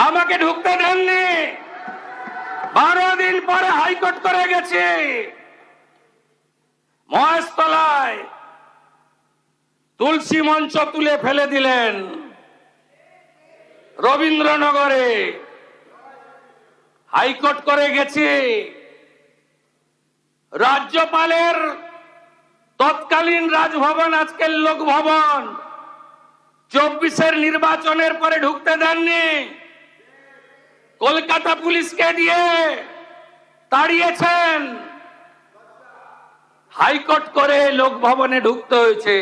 আমাকে ঢুকতে দেননি। 12 দিন পরে হাইকোর্ট করে গেছে। মহেশতলায় তুলসী মঞ্চ তুলে ফেলে দিলেন। রবীন্দ্রনগরে হাইকোর্ট করে গেছে। রাজ্যপালের তৎকালীন রাজভবন আজকের লোকভবন 24-এর নির্বাচনের পরে ঢুকতে দেননি। কলকাতা পুলিশকে দিয়ে তাড়িয়েছেন। হাইকোর্ট করে লোকভবনে ঢুকতে হয়েছে।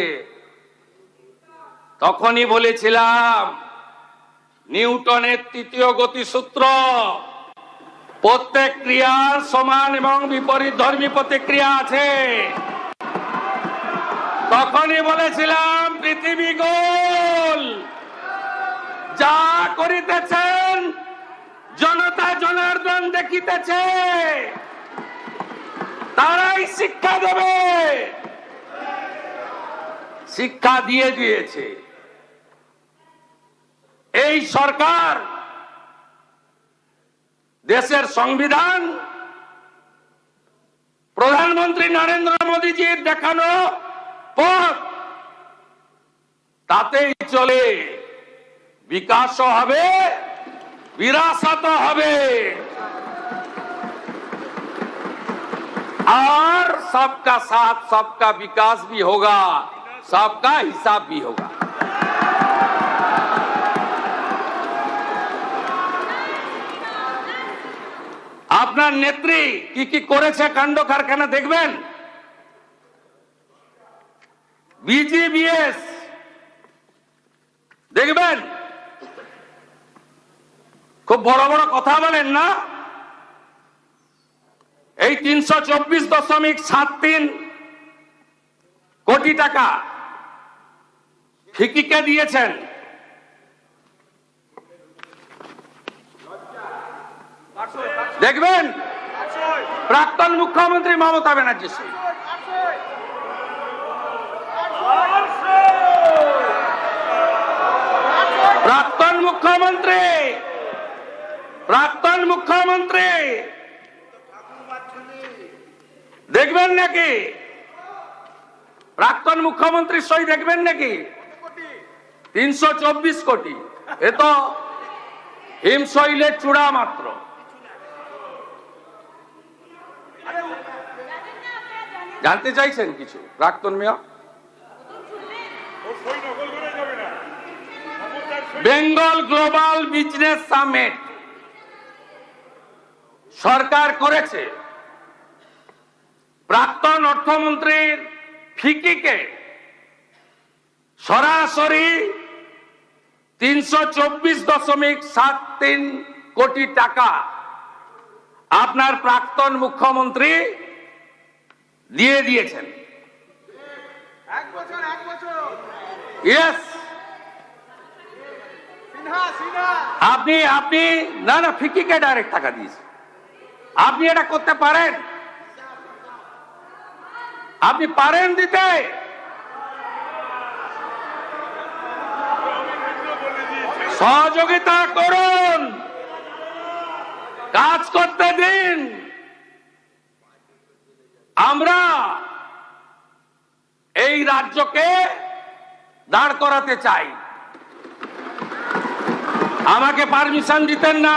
তখনই বলেছিলাম নিউটনের তৃতীয় গতিসূত্র, প্রত্যেক ক্রিয়ার সমান এবং বিপরীত ধর্মী প্রতিক্রিয়া আছে। তখনই বলেছিলাম পৃথিবী গোল, যা করিতেছেন জনতা জনার্দন দেখিতেছে, তারাই শিক্ষা দেবে। শিক্ষা দিয়ে দিয়েছে। এই সরকার দেশের সংবিধান প্রধানমন্ত্রী নরেন্দ্র মোদীজির দেখানো পথ, তাতেই চলে। বিকাশও হবে, বিরাসত হবে, और सबका साथ सबका विकास भी होगा, सबका हिसाब भी होगा। আপনার নেত্রী কি কি করেছে কাণ্ড কারখানা দেখবেন। বিজিবিএস দেখবেন। খুব বড় বড় কথা বলেন না। এই 324.73 কোটি টাকা ফিকিকে দিয়েছেন। দেখবেন প্রাক্তন মুখ্যমন্ত্রী মমতা ব্যানার্জি। প্রাক্তন মুখ্যমন্ত্রী দেখবেন নাকি? প্রাক্তন মুখ্যমন্ত্রীর সই দেখবেন নাকি? 324 কোটি। এ তো হিমশৈলের চূড়া মাত্র। জানতে চাইছেন কিছু প্রাক্তন mayor? Bengal global business summit সরকার করেছে। প্রাক্তন অর্থমন্ত্রীর ফিকিকে সরাসরি 324.73 কোটি টাকা আপনার প্রাক্তন মুখ্যমন্ত্রী দিয়ে দিয়েছেন। ইয়েস, আপনি না ফিকিকে ডাইরেক্ট টাকা দিয়েছেন। আপনি এটা করতে পারেন? আপনি পারেন দিতে? সহযোগিতা করুন, কাজ করতে দিন। আমরা এই রাজ্যকে দাঁড় করাতে চাই। আমাকে পারমিশন দিতেন না।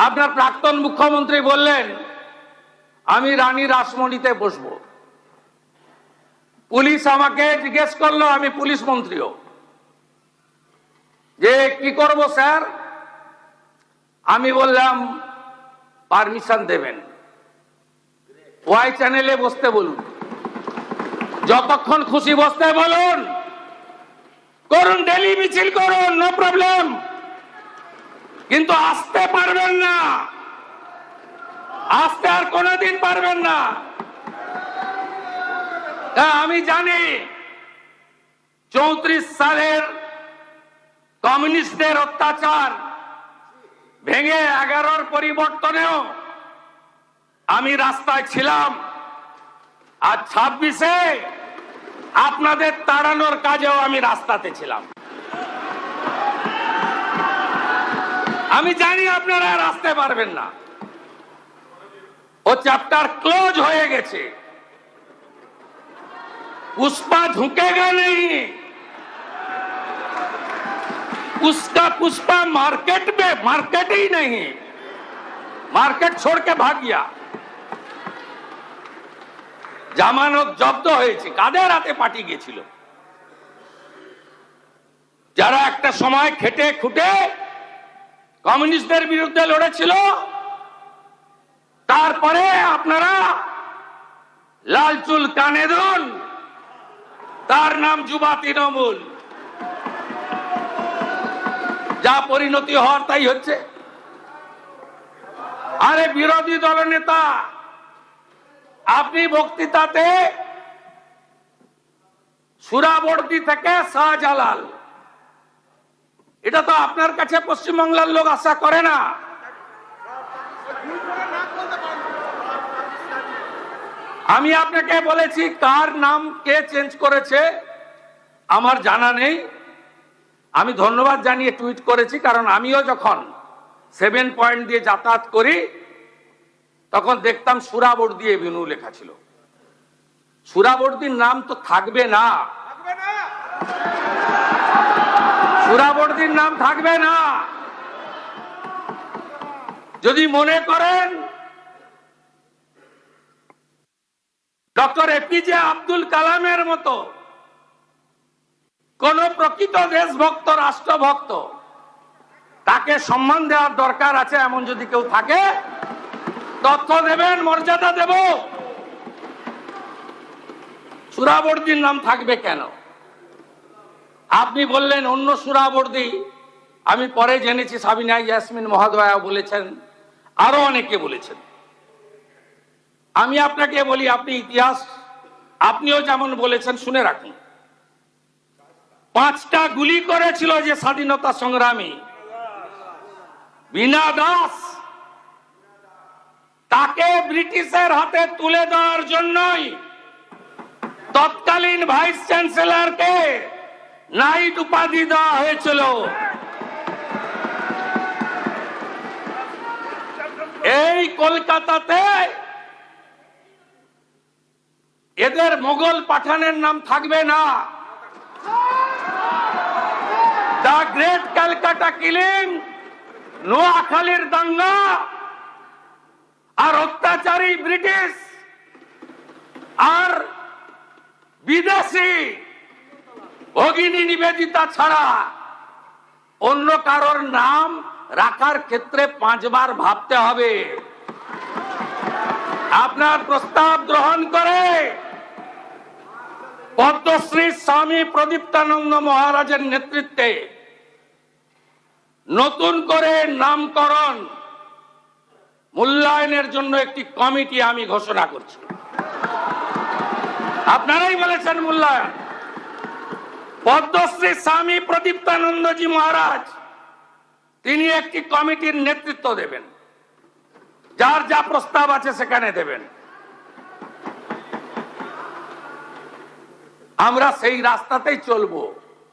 আপনার প্রাক্তন মুখ্যমন্ত্রী বললেন আমি রানী রাসমণিতে বসবো। পুলিশ আমাকে জিজ্ঞেস করলো, আমি পুলিশ মন্ত্রীও, যে কি করব স্যার? আমি বললাম পারমিশন দেবেন, ওয়াই চ্যানেলে বসতে বলুন, যতক্ষণ খুশি বসতে বলুন, করুন, ডেলি মিছিল করুন, নো প্রবলেম। কিন্তু আসতে পারবেন না, আসতে আর কোনোদিন পারবেন না। আমি জানি 34 সালের কমিউনিস্টদের অত্যাচার ভেঙে 11-র পরিবর্তনেও আমি রাস্তায় ছিলাম, আর 26-এ আপনাদের তাড়ানোর কাজেও আমি রাস্তাতে ছিলাম। আমি জানি আপনারা আর আসতে পারবেন না, ও চ্যাপ্টার ক্লোজ হয়ে গেছে। पुष्पा झुकेगा नहीं, उसका पुष्पा मार्केट ही नहीं, मार्केट छोड़ के भाग गया। জামানত জব্দ হয়েছে, কাদের হাতে পাঠিয়ে গিয়েছিল? যারা একটা সময় খেটে খুটে কমিউনিস্টদের বিরুদ্ধে লড়েছিল, তারপরে আপনারা লাল চুল কানে দুন, তার নাম যুবা তৃণমূল। যা পরিণতি হওয়ার তাই হচ্ছে। আরে বিরোধী দলনেতা, আপনি বক্তৃতাতে সুরাবর্দী থেকে শাহজালাল, এটা তো আপনার কাছে পশ্চিমবাংলার লোক আশা করে না। আমি আপনাকে বলেছি কার নাম কে চেঞ্জ করেছে আমার জানা নেই। আমি ধন্যবাদ জানিয়ে টুইট করেছি, কারণ আমিও যখন 7 পয়েন্ট দিয়ে যাতায়াত করি তখন দেখতাম সুরাবর্দী এভিনিউ লেখা ছিল। সুরাবর্দীর নাম তো থাকবে না, সুরাবর্দীর নাম থাকবে না। যদি মনে করেন ডক্টর এপিজে আব্দুল কালামের মতো কোন প্রকৃত দেশভক্ত, রাষ্ট্রভক্ত, তাকে সম্মান দেওয়ার দরকার আছে এমন যদি কেউ থাকে, তথ্য দেবেন, মর্যাদা দেব। সুরাবর্দীর নাম থাকবে কেন? আপনি বললেন অন্য সুরাবর্দী, আমি পরে জেনেছি সাবিনা ইয়াসমিন মহোদয়া বলেছেন, আরো অনেকে বলেছেন। আমি আপনাকে বলি, আপনি ইতিহাস আপনিও যেমন বলেছেন শুনে রাখুন। 5টা গুলি করেছিল যে স্বাধীনতা সংগ্রামী বীণা দাস, তাকে ব্রিটিশের হাতে তুলে দেওয়ার জন্যই তৎকালীন ভাইস চ্যান্সেলরকে নাইট উপাধি দেওয়া হয়েছিল। এই কলকাতাতে এদের মোগল পাঠানের নাম থাকবে না। দ্য গ্রেট ক্যালকাটা কিলিং, নোয়াখালীর দাঙ্গা আর অত্যাচারী ব্রিটিশ আর বিদেশি ভগিনী নিবেদিতা ছাড়া অন্য কারোর নাম রাখার ক্ষেত্রে 5 বার ভাবতে হবে। আপনার প্রস্তাব গ্রহণ করে পদ্মশ্রী স্বামী প্রদীপ্তানন্দ মহারাজের নেতৃত্বে নতুন করে নামকরণ মূল্যায়নের জন্য একটি কমিটি আমি ঘোষণা করছি। আপনারাই বলেছেন মূল্যায়ন। পদ্মশ্রী স্বামী প্রদীপ্তানন্দজি মহারাজ তিনি একটি কমিটির নেতৃত্ব দেবেন, যার যা প্রস্তাব আছে সেখানে দেবেন। আমরা সেই রাস্তাতেই চলবো।